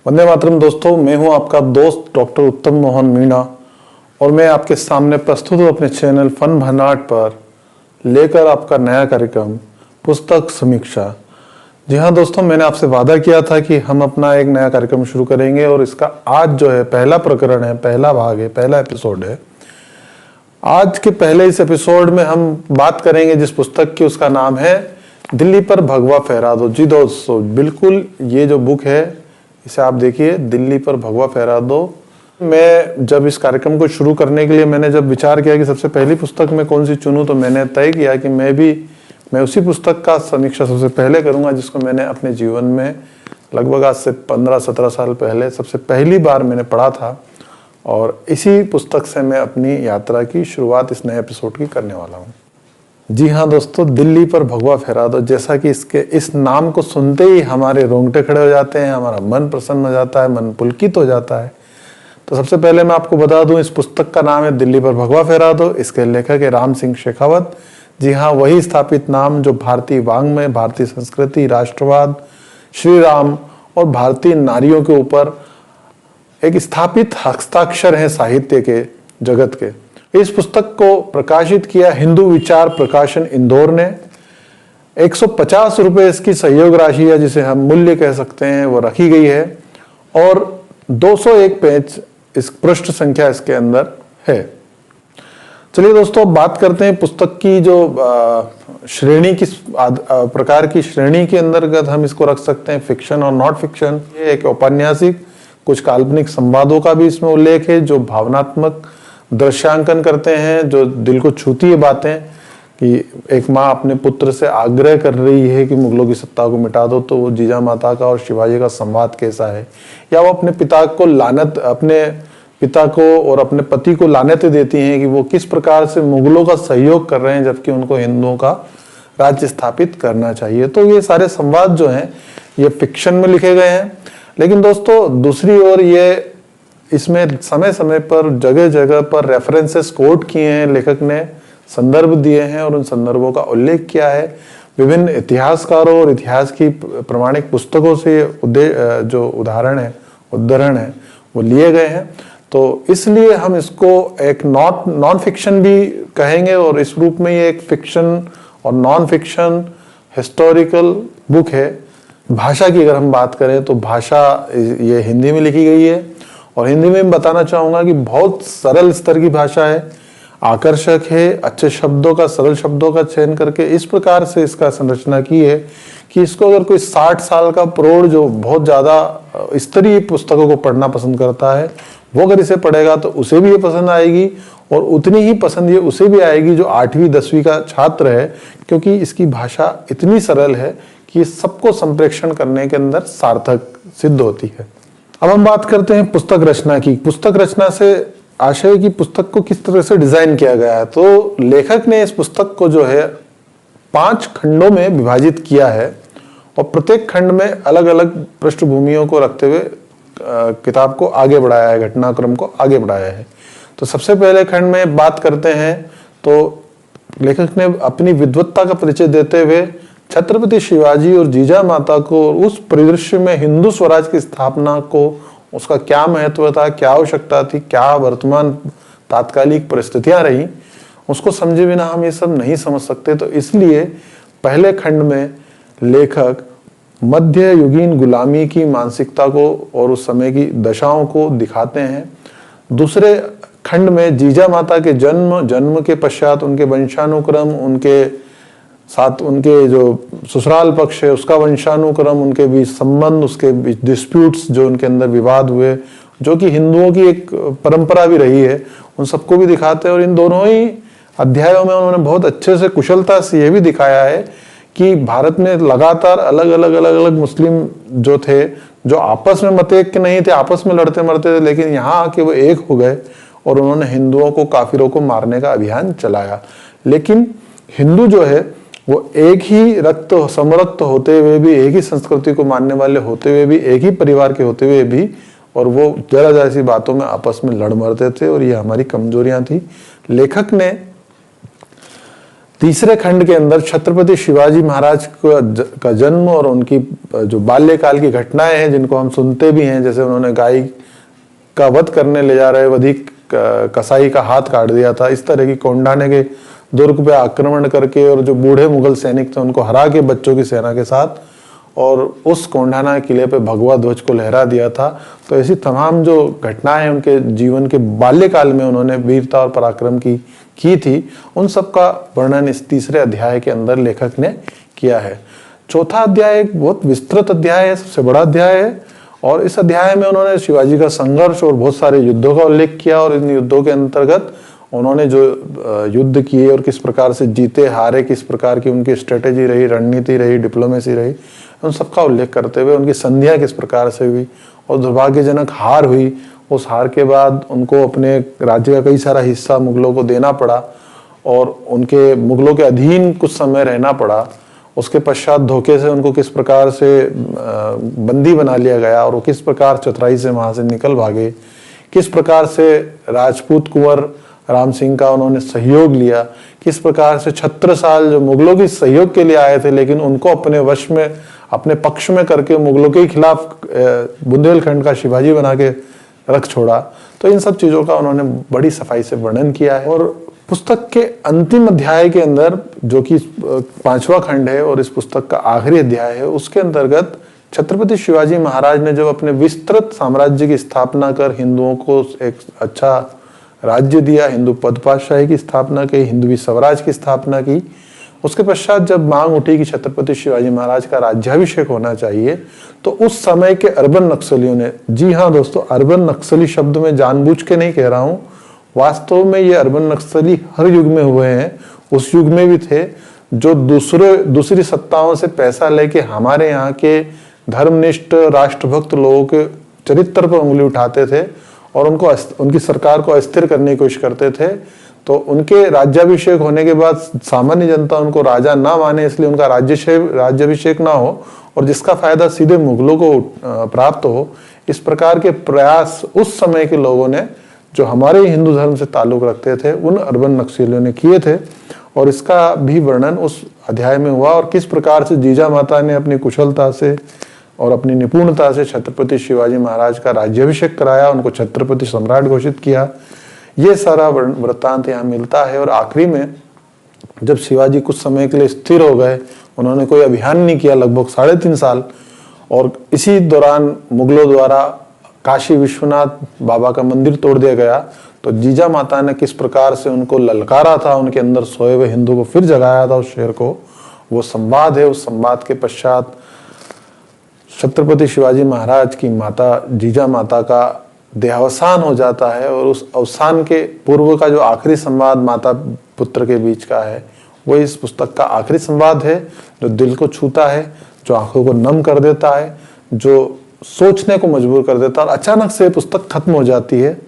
वंदे मातरम दोस्तों, मैं हूं आपका दोस्त डॉक्टर उत्तम मोहन मीणा और मैं आपके सामने प्रस्तुत हूं अपने चैनल फन भन्नाट पर लेकर आपका नया कार्यक्रम पुस्तक समीक्षा। जी हाँ दोस्तों, मैंने आपसे वादा किया था कि हम अपना एक नया कार्यक्रम शुरू करेंगे और इसका आज जो है पहला प्रकरण है, पहला भाग है, पहला एपिसोड है। आज के पहले इस एपिसोड में हम बात करेंगे जिस पुस्तक की, उसका नाम है दिल्ली पर भगवा फहरा दो। जी दोस्तों, बिल्कुल ये जो बुक है इसे आप देखिए, दिल्ली पर भगवा फहरा दो। मैं जब इस कार्यक्रम को शुरू करने के लिए मैंने जब विचार किया कि सबसे पहली पुस्तक मैं कौन सी चुनूं, तो मैंने तय किया कि मैं उसी पुस्तक का समीक्षा सबसे पहले करूंगा जिसको मैंने अपने जीवन में लगभग आज से 15-17 साल पहले सबसे पहली बार मैंने पढ़ा था और इसी पुस्तक से मैं अपनी यात्रा की शुरुआत इस नए एपिसोड की करने वाला हूँ। जी हाँ दोस्तों, दिल्ली पर भगवा फहरा दो। जैसा कि इसके इस नाम को सुनते ही हमारे रोंगटे खड़े हो जाते हैं, हमारा मन प्रसन्न हो जाता है, मन पुलकित हो जाता है। तो सबसे पहले मैं आपको बता दूं, इस पुस्तक का नाम है दिल्ली पर भगवा फहरा दो। इसके लेखक है राम सिंह शेखावत। जी हाँ, वही स्थापित नाम जो भारतीय वाङ्मय, भारतीय संस्कृति, राष्ट्रवाद, श्री राम और भारतीय नारियों के ऊपर एक स्थापित हस्ताक्षर है साहित्य के जगत के। इस पुस्तक को प्रकाशित किया हिंदू विचार प्रकाशन इंदौर ने। 150 रुपए इसकी सहयोग राशि है, जिसे हम मूल्य कह सकते हैं, वो रखी गई है और 201 पेज इस पृष्ठ संख्या इसके अंदर है। चलिए दोस्तों, बात करते हैं पुस्तक की जो श्रेणी, किस प्रकार की श्रेणी के अंतर्गत हम इसको रख सकते हैं, फिक्शन और नॉट फिक्शन। ये एक औपन्यासिक, कुछ काल्पनिक संवादों का भी इसमें उल्लेख है जो भावनात्मक दृश्यांकन करते हैं, जो दिल को छूती है बातें कि एक माँ अपने पुत्र से आग्रह कर रही है कि मुगलों की सत्ता को मिटा दो, तो वो जीजा माता का और शिवाजी का संवाद कैसा है, या वो अपने पिता को और अपने पति को लानतें देती हैं कि वो किस प्रकार से मुगलों का सहयोग कर रहे हैं जबकि उनको हिंदुओं का राज्य स्थापित करना चाहिए। तो ये सारे संवाद जो हैं ये फिक्शन में लिखे गए हैं। लेकिन दोस्तों, दूसरी ओर ये इसमें समय समय पर जगह जगह पर रेफरेंसेस कोट किए हैं, लेखक ने संदर्भ दिए हैं और उन संदर्भों का उल्लेख किया है। विभिन्न इतिहासकारों और इतिहास की प्रमाणिक पुस्तकों से जो उद्धरण है वो लिए गए हैं। तो इसलिए हम इसको एक नॉन फिक्शन भी कहेंगे और इस रूप में ये एक फिक्शन और नॉन फिक्शन हिस्टोरिकल बुक है। भाषा की अगर हम बात करें तो भाषा ये हिंदी में लिखी गई है और हिंदी में मैं बताना चाहूंगा कि बहुत सरल स्तर की भाषा है, आकर्षक है, अच्छे शब्दों का, सरल शब्दों का चयन करके इस प्रकार से इसका संरचना की है कि इसको अगर कोई 60 साल का प्रौढ़ जो बहुत ज्यादा स्तरीय पुस्तकों को पढ़ना पसंद करता है, वो अगर इसे पढ़ेगा तो उसे भी ये पसंद आएगी और उतनी ही पसंद ये उसे भी आएगी जो 8वीं 10वीं का छात्र है, क्योंकि इसकी भाषा इतनी सरल है कि सबको संप्रेषण करने के अंदर सार्थक सिद्ध होती है। अब हम बात करते हैं पुस्तक रचना की। पुस्तक रचना से आशय की पुस्तक को किस तरह से डिजाइन किया गया है, तो लेखक ने इस पुस्तक को जो है 5 खंडों में विभाजित किया है और प्रत्येक खंड में अलग अलग पृष्ठभूमियों को रखते हुए किताब को आगे बढ़ाया है, घटनाक्रम को आगे बढ़ाया है। तो सबसे पहले खंड में बात करते हैं तो लेखक ने अपनी विद्वत्ता का परिचय देते हुए छत्रपति शिवाजी और जीजा माता को उस परिदृश्य में हिंदू स्वराज की स्थापना को, उसका क्या महत्व था, क्या आवश्यकता थी, क्या वर्तमान तात्कालिक परिस्थितियां रही, उसको समझे बिना हम ये सब नहीं समझ सकते। तो इसलिए पहले खंड में लेखक मध्य युगीन गुलामी की मानसिकता को और उस समय की दशाओं को दिखाते हैं। दूसरे खंड में जीजा माता के जन्म के पश्चात उनके वंशानुक्रम, उनके साथ उनके जो ससुराल पक्ष है उसका वंशानुक्रम, उनके बीच संबंध, उसके बीच डिस्प्यूट्स जो उनके अंदर विवाद हुए, जो कि हिंदुओं की एक परंपरा भी रही है, उन सबको भी दिखाते हैं। और इन दोनों ही अध्यायों में उन्होंने बहुत अच्छे से कुशलता से ये भी दिखाया है कि भारत में लगातार अलग अलग मुस्लिम जो थे, जो आपस में मतैक्य नहीं थे, आपस में लड़ते मरते थे, लेकिन यहाँ आके वो एक हो गए और उन्होंने हिंदुओं को, काफिरों को मारने का अभियान चलाया। लेकिन हिंदू जो है वो एक ही रक्त समरक्त होते हुए भी, एक ही संस्कृति को मानने वाले होते हुए भी, एक ही परिवार के होते हुए भी और वो जरा जरा सी बातों में आपस में लड़ मरते थे और ये हमारी कमजोरियां थी। लेखक ने तीसरे खंड के अंदर छत्रपति शिवाजी महाराज का जन्म और उनकी जो बाल्यकाल की घटनाएं हैं जिनको हम सुनते भी हैं, जैसे उन्होंने गाय का वध करने ले जा रहे वधी कसाई का हाथ काट दिया था, इस तरह की कोंडाने के दुर्ग पे आक्रमण करके और जो बूढ़े मुगल सैनिक थे उनको हरा के बच्चों की सेना के साथ और उस कोंडाना किले पे भगवा ध्वज को लहरा दिया था। तो ऐसी तमाम जो घटनाएं उनके जीवन के बाल्यकाल में उन्होंने वीरता और पराक्रम की थी, उन सब का वर्णन इस तीसरे अध्याय के अंदर लेखक ने किया है। चौथा अध्याय एक बहुत विस्तृत अध्याय है, सबसे बड़ा अध्याय है, और इस अध्याय में उन्होंने शिवाजी का संघर्ष और बहुत सारे युद्धों का उल्लेख किया और इन युद्धों के अंतर्गत उन्होंने जो युद्ध किए और किस प्रकार से जीते हारे, किस प्रकार की उनकी स्ट्रेटेजी रही, रणनीति रही, डिप्लोमेसी रही, उन सबका उल्लेख करते हुए उनकी संधियां किस प्रकार से हुई और दुर्भाग्यजनक हार हुई। उस हार के बाद उनको अपने राज्य का कई सारा हिस्सा मुगलों को देना पड़ा और उनके मुगलों के अधीन कुछ समय रहना पड़ा। उसके पश्चात धोखे से उनको किस प्रकार से बंदी बना लिया गया और वो किस प्रकार चतुराई से वहां से निकल भागे, किस प्रकार से राजपूत कुंवर राम सिंह का उन्होंने सहयोग लिया, किस प्रकार से 36 साल जो मुगलों की सहयोग के लिए आए थे लेकिन उनको अपने वश में अपने पक्ष में करके मुगलों के खिलाफ बुंदेलखंड का शिवाजी बना के रख छोड़ा। तो इन सब चीजों का उन्होंने बड़ी सफाई से वर्णन किया है। और पुस्तक के अंतिम अध्याय के अंदर जो कि 5वां खंड है और इस पुस्तक का आखिरी अध्याय है, उसके अंतर्गत छत्रपति शिवाजी महाराज ने जब अपने विस्तृत साम्राज्य की स्थापना कर हिंदुओं को एक अच्छा राज्य दिया, हिंदू पदपातशाही की स्थापना की, हिंदवी स्वराज की स्थापना की, उसके पश्चात जब मांग उठी कि छत्रपति शिवाजी महाराज का राज्याभिषेक होना चाहिए, तो उस समय के अर्बन नक्सलियों ने, जी हाँ दोस्तों, अर्बन नक्सली शब्द में जानबूझ के नहीं कह रहा हूं, वास्तव में ये अर्बन नक्सली हर युग में हुए हैं, उस युग में भी थे जो दूसरी सत्ताओं से पैसा लेके हमारे यहाँ के धर्मनिष्ठ राष्ट्रभक्त लोगों के चरित्र पर उंगली उठाते थे और उनकी सरकार को अस्थिर करने की कोशिश करते थे। तो उनके राज्याभिषेक होने के बाद सामान्य जनता उनको राजा ना माने, इसलिए उनका राज्याभिषेक ना हो और जिसका फायदा सीधे मुगलों को प्राप्त हो, इस प्रकार के प्रयास उस समय के लोगों ने जो हमारे हिंदू धर्म से ताल्लुक रखते थे उन अर्बन नक्सलियों ने किए थे। और इसका भी वर्णन उस अध्याय में हुआ और किस प्रकार से जीजा माता ने अपनी कुशलता से और अपनी निपुणता से छत्रपति शिवाजी महाराज का राज्याभिषेक कराया, उनको छत्रपति सम्राट घोषित किया, ये सारा वृत्तांत यहाँ मिलता है। और आखिरी में जब शिवाजी कुछ समय के लिए स्थिर हो गए, उन्होंने कोई अभियान नहीं किया लगभग 3.5 साल, और इसी दौरान मुगलों द्वारा काशी विश्वनाथ बाबा का मंदिर तोड़ दिया गया, तो जीजा माता ने किस प्रकार से उनको ललकारा था, उनके अंदर सोए हुए हिंदू को फिर जगाया था उस शेर को, वो संवाद है। उस संवाद के पश्चात छत्रपति शिवाजी महाराज की माता जीजा माता का देहावसान हो जाता है और उस अवसान के पूर्व का जो आखिरी संवाद माता पुत्र के बीच का है, वो इस पुस्तक का आखिरी संवाद है, जो दिल को छूता है, जो आंखों को नम कर देता है, जो सोचने को मजबूर कर देता है। और अचानक से पुस्तक खत्म हो जाती है।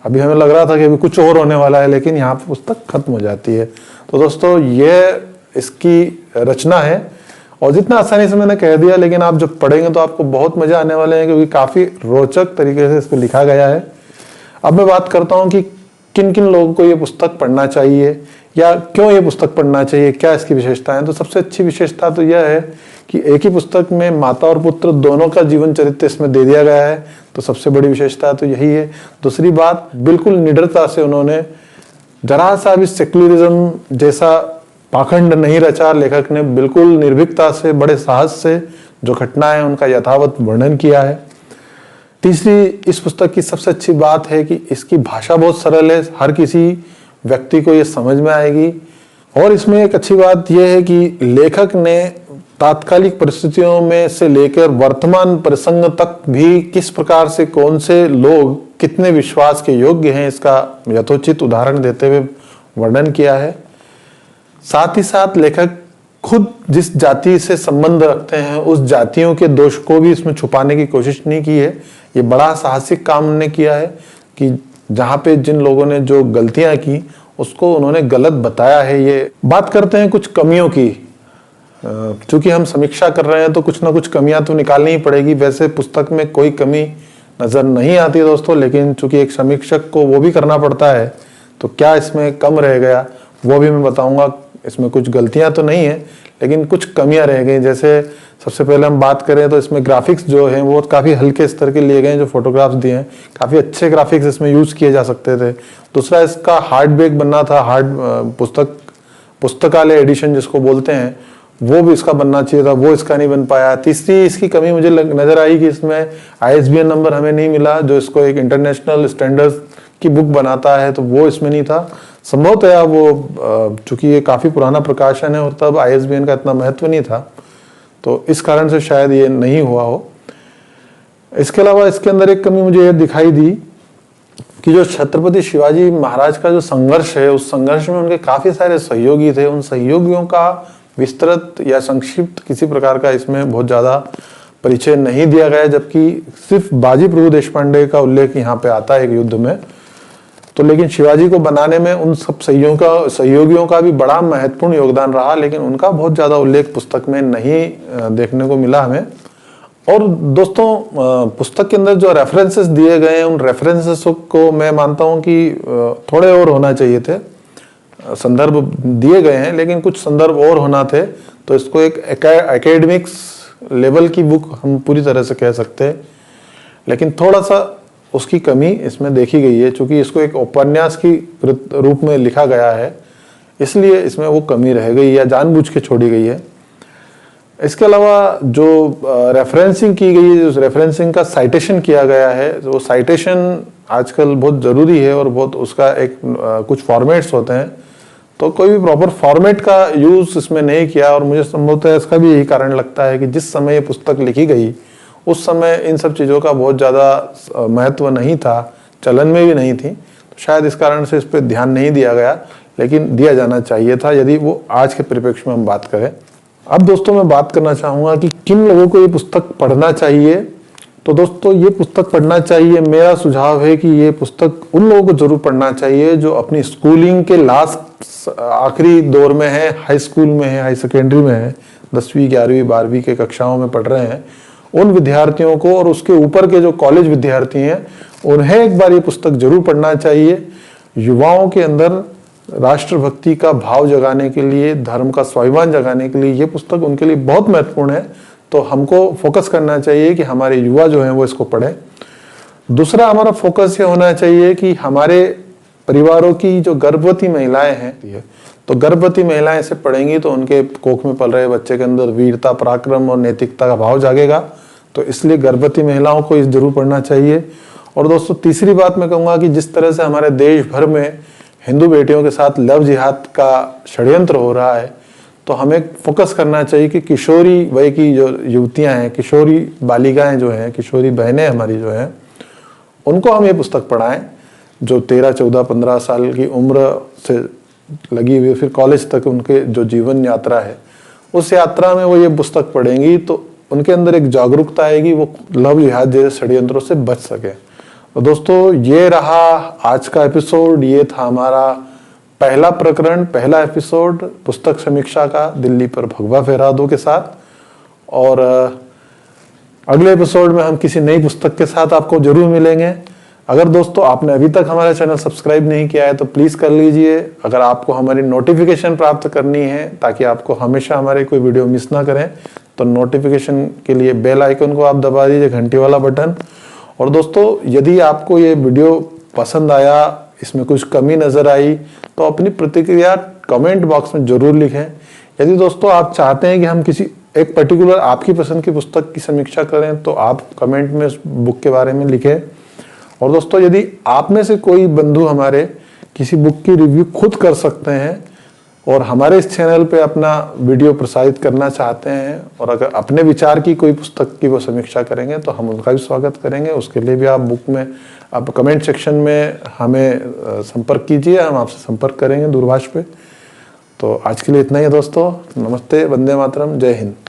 अभी हमें लग रहा था कि अभी कुछ और होने वाला है, लेकिन यहाँ पे पुस्तक खत्म हो जाती है। तो दोस्तों, ये इसकी रचना है और जितना आसानी से मैंने कह दिया, लेकिन आप जब पढ़ेंगे तो आपको बहुत मजा आने वाले हैं, क्योंकि काफी रोचक तरीके से इसको लिखा गया है। अब मैं बात करता हूँ कि किन किन लोगों को ये पुस्तक पढ़ना चाहिए या क्यों ये पुस्तक पढ़ना चाहिए, क्या इसकी विशेषताएं हैं। तो सबसे अच्छी विशेषता तो यह है कि एक ही पुस्तक में माता और पुत्र दोनों का जीवन चरित्र इसमें दे दिया गया है, तो सबसे बड़ी विशेषता तो यही है। दूसरी बात, बिल्कुल निडरता से उन्होंने जरा सा भी सेक्युलरिज्म जैसा पाखंड नहीं रचा। लेखक ने बिल्कुल निर्भीकता से, बड़े साहस से जो घटनाएं उनका यथावत वर्णन किया है। तीसरी इस पुस्तक की सबसे अच्छी बात है कि इसकी भाषा बहुत सरल है, हर किसी व्यक्ति को ये समझ में आएगी। और इसमें एक अच्छी बात यह है कि लेखक ने तात्कालिक परिस्थितियों में से लेकर वर्तमान प्रसंग तक भी किस प्रकार से कौन से लोग कितने विश्वास के योग्य हैं, इसका यथोचित उदाहरण देते हुए वर्णन किया है। साथ ही साथ लेखक खुद जिस जाति से संबंध रखते हैं उस जातियों के दोष को भी इसमें छुपाने की कोशिश नहीं की है। ये बड़ा साहसिक काम उन्होंने किया है कि जहां पे जिन लोगों ने जो गलतियां की उसको उन्होंने गलत बताया है। ये बात करते हैं कुछ कमियों की, चूंकि हम समीक्षा कर रहे हैं तो कुछ ना कुछ कमियां तो निकालनी ही पड़ेगी। वैसे पुस्तक में कोई कमी नज़र नहीं आती है दोस्तों, लेकिन चूंकि एक समीक्षक को वो भी करना पड़ता है, तो क्या इसमें कम रह गया वो भी मैं बताऊंगा। इसमें कुछ गलतियां तो नहीं है, लेकिन कुछ कमियां रह गई। जैसे सबसे पहले हम बात करें तो इसमें ग्राफिक्स जो हैं वो काफ़ी हल्के स्तर के लिए गए हैं। जो फोटोग्राफ्स दिए हैं काफ़ी अच्छे ग्राफिक्स इसमें यूज़ किए जा सकते थे। दूसरा, इसका हार्ड बैक बनना था, पुस्तकालय एडिशन जिसको बोलते हैं, वो भी इसका बनना चाहिए था, वो इसका नहीं बन पाया। तीसरी इसकी कमी मुझे नज़र आई कि इसमें ISBN नंबर हमें नहीं मिला, जो इसको एक इंटरनेशनल स्टैंडर्ड्स की बुक बनाता है, तो वो इसमें नहीं था। संभवतः वो चूंकि ये काफ़ी पुराना प्रकाशन है और तब ISBN का इतना महत्व नहीं था, तो इस कारण से शायद ये नहीं हुआ हो। इसके अलावा इसके अंदर एक कमी मुझे ये दिखाई दी कि जो छत्रपति शिवाजी महाराज का जो संघर्ष है, उस संघर्ष में उनके काफ़ी सारे सहयोगी थे। उन सहयोगियों का विस्तृत या संक्षिप्त किसी प्रकार का इसमें बहुत ज़्यादा परिचय नहीं दिया गया, जबकि सिर्फ बाजी प्रभु देशपांडे का उल्लेख यहाँ पे आता है एक युद्ध में। तो लेकिन शिवाजी को बनाने में उन सब सहयोगियों का भी बड़ा महत्वपूर्ण योगदान रहा, लेकिन उनका बहुत ज़्यादा उल्लेख पुस्तक में नहीं देखने को मिला हमें। और दोस्तों, पुस्तक के अंदर जो रेफरेंसेस दिए गए हैं, उन रेफरेंसेस को मैं मानता हूँ कि थोड़े और होना चाहिए थे। संदर्भ दिए गए हैं, लेकिन कुछ संदर्भ और होना थे, तो इसको एक एकेडमिक्स लेवल की बुक हम पूरी तरह से कह सकते हैं। लेकिन थोड़ा सा उसकी कमी इसमें देखी गई है, क्योंकि इसको एक उपन्यास की रूप में लिखा गया है, इसलिए इसमें वो कमी रह गई या जानबूझ के छोड़ी गई है। इसके अलावा जो रेफरेंसिंग की गई है, उस रेफरेंसिंग का साइटेशन किया गया है, वो साइटेशन आजकल बहुत ज़रूरी है और बहुत उसका एक कुछ फॉर्मेट्स होते हैं, तो कोई भी प्रॉपर फॉर्मेट का यूज़ इसमें नहीं किया। और मुझे संभवतः इसका भी यही कारण लगता है कि जिस समय ये पुस्तक लिखी गई उस समय इन सब चीज़ों का बहुत ज़्यादा महत्व नहीं था, चलन में भी नहीं थी, तो शायद इस कारण से इस पर ध्यान नहीं दिया गया, लेकिन दिया जाना चाहिए था यदि वो आज के परिप्रेक्ष्य में हम बात करें। अब दोस्तों मैं बात करना चाहूँगा कि किन लोगों को ये पुस्तक पढ़ना चाहिए। तो दोस्तों, ये पुस्तक पढ़ना चाहिए, मेरा सुझाव है कि ये पुस्तक उन लोगों को जरूर पढ़ना चाहिए जो अपनी स्कूलिंग के लास्ट आखिरी दौर में है, हाई स्कूल में है, हाई सेकेंडरी में है, 10वीं 11वीं 12वीं के कक्षाओं में पढ़ रहे हैं, उन विद्यार्थियों को और उसके ऊपर के जो कॉलेज विद्यार्थी हैं उन्हें एक बार ये पुस्तक जरूर पढ़ना चाहिए। युवाओं के अंदर राष्ट्रभक्ति का भाव जगाने के लिए, धर्म का स्वाभिमान जगाने के लिए ये पुस्तक उनके लिए बहुत महत्वपूर्ण है। तो हमको फोकस करना चाहिए कि हमारे युवा जो हैं वो इसको पढ़ें। दूसरा, हमारा फोकस ये होना चाहिए कि हमारे परिवारों की जो गर्भवती महिलाएं हैं, तो गर्भवती महिलाएं इसे पढ़ेंगी तो उनके कोख में पल रहे बच्चे के अंदर वीरता, पराक्रम और नैतिकता का भाव जागेगा। तो इसलिए गर्भवती महिलाओं को इस जरूर पढ़ना चाहिए। और दोस्तों, तीसरी बात मैं कहूँगा कि जिस तरह से हमारे देश भर में हिंदू बेटियों के साथ लव जिहाद का षड्यंत्र हो रहा है, तो हमें फोकस करना चाहिए कि किशोरी वय की जो युवतियां हैं, किशोरी बालिकाएं जो हैं, किशोरी बहनें हमारी जो हैं, उनको हम ये पुस्तक पढ़ाएं, जो 13, 14, 15 साल की उम्र से लगी हुई फिर कॉलेज तक उनके जो जीवन यात्रा है, उस यात्रा में वो ये पुस्तक पढ़ेंगी तो उनके अंदर एक जागरूकता आएगी, वो लव जिहाद जैसे षड्यंत्रों से बच सके। तो दोस्तों, ये रहा आज का एपिसोड। ये था हमारा पहला प्रकरण, पहला एपिसोड पुस्तक समीक्षा का दिल्ली पर भगवा फहरा दो के साथ। और अगले एपिसोड में हम किसी नई पुस्तक के साथ आपको जरूर मिलेंगे। अगर दोस्तों आपने अभी तक हमारा चैनल सब्सक्राइब नहीं किया है तो प्लीज़ कर लीजिए। अगर आपको हमारी नोटिफिकेशन प्राप्त करनी है ताकि आपको हमेशा हमारे कोई वीडियो मिस ना करें, तो नोटिफिकेशन के लिए बेल आइकन को आप दबा दीजिए, घंटी वाला बटन। और दोस्तों, यदि आपको ये वीडियो पसंद आया, इसमें कुछ कमी नज़र आई, तो अपनी प्रतिक्रिया कमेंट बॉक्स में जरूर लिखें। यदि दोस्तों आप चाहते हैं कि हम किसी एक पर्टिकुलर आपकी पसंद की पुस्तक की समीक्षा करें, तो आप कमेंट में उस बुक के बारे में लिखें। और दोस्तों, यदि आप में से कोई बंधु हमारे किसी बुक की रिव्यू खुद कर सकते हैं और हमारे इस चैनल पे अपना वीडियो प्रसारित करना चाहते हैं और अगर अपने विचार की कोई पुस्तक की वो समीक्षा करेंगे, तो हम उनका भी स्वागत करेंगे। उसके लिए भी आप बुक में, आप कमेंट सेक्शन में हमें संपर्क कीजिए, हम आपसे संपर्क करेंगे दूरभाष पे। तो आज के लिए इतना ही है दोस्तों। नमस्ते, वंदे मातरम, जय हिंद।